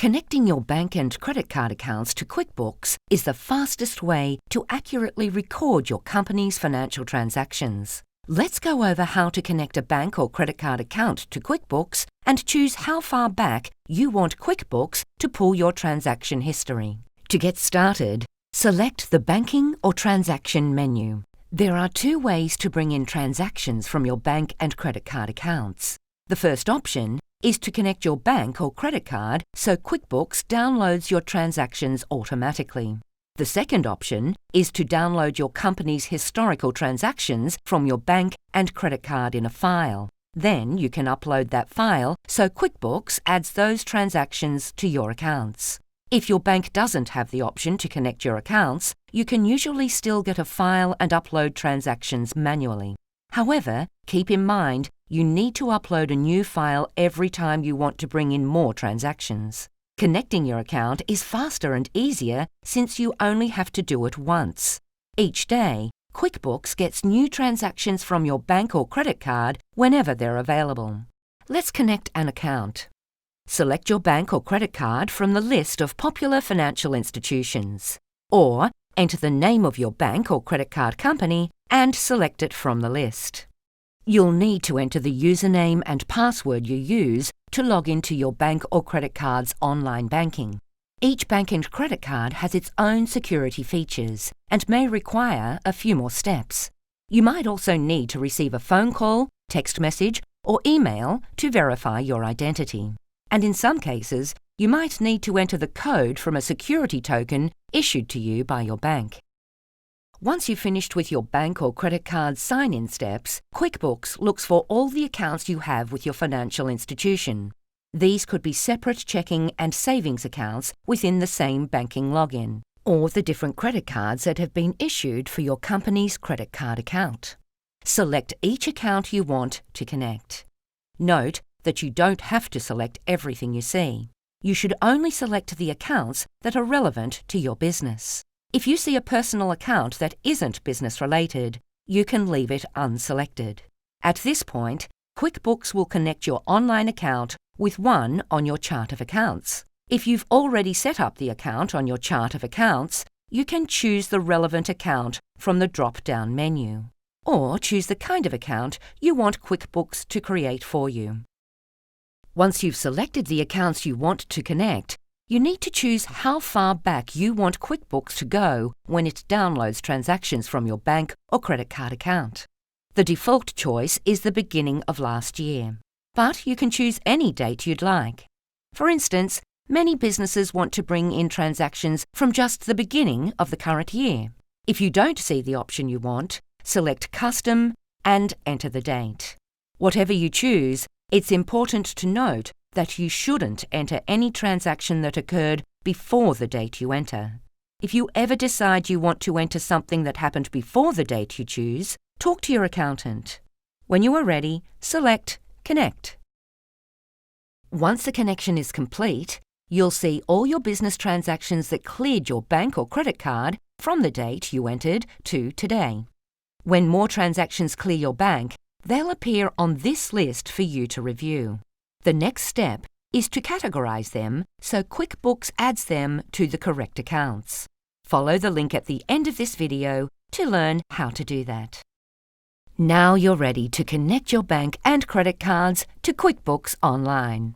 Connecting your bank and credit card accounts to QuickBooks is the fastest way to accurately record your company's financial transactions. Let's go over how to connect a bank or credit card account to QuickBooks and choose how far back you want QuickBooks to pull your transaction history. To get started, select the Banking or Transaction menu. There are two ways to bring in transactions from your bank and credit card accounts. The first option is to connect your bank or credit card so QuickBooks downloads your transactions automatically. The second option is to download your company's historical transactions from your bank and credit card in a file. Then you can upload that file so QuickBooks adds those transactions to your accounts. If your bank doesn't have the option to connect your accounts, you can usually still get a file and upload transactions manually. However, keep in mind you need to upload a new file every time you want to bring in more transactions. Connecting your account is faster and easier since you only have to do it once. Each day, QuickBooks gets new transactions from your bank or credit card whenever they're available. Let's connect an account. Select your bank or credit card from the list of popular financial institutions, or enter the name of your bank or credit card company and select it from the list. You'll need to enter the username and password you use to log into your bank or credit card's online banking. Each bank and credit card has its own security features and may require a few more steps. You might also need to receive a phone call, text message, or email to verify your identity. And in some cases, you might need to enter the code from a security token issued to you by your bank. Once you've finished with your bank or credit card sign-in steps, QuickBooks looks for all the accounts you have with your financial institution. These could be separate checking and savings accounts within the same banking login, or the different credit cards that have been issued for your company's credit card account. Select each account you want to connect. Note that you don't have to select everything you see. You should only select the accounts that are relevant to your business. If you see a personal account that isn't business-related, you can leave it unselected. At this point, QuickBooks will connect your online account with one on your chart of accounts. If you've already set up the account on your chart of accounts, you can choose the relevant account from the drop-down menu, or choose the kind of account you want QuickBooks to create for you. Once you've selected the accounts you want to connect, you need to choose how far back you want QuickBooks to go when it downloads transactions from your bank or credit card account. The default choice is the beginning of last year, but you can choose any date you'd like. For instance, many businesses want to bring in transactions from just the beginning of the current year. If you don't see the option you want, select Custom and enter the date. Whatever you choose, it's important to note that you shouldn't enter any transaction that occurred before the date you enter. If you ever decide you want to enter something that happened before the date you choose, talk to your accountant. When you are ready, select Connect. Once the connection is complete, you'll see all your business transactions that cleared your bank or credit card from the date you entered to today. When more transactions clear your bank, they'll appear on this list for you to review. The next step is to categorize them so QuickBooks adds them to the correct accounts. Follow the link at the end of this video to learn how to do that. Now you're ready to connect your bank and credit cards to QuickBooks Online.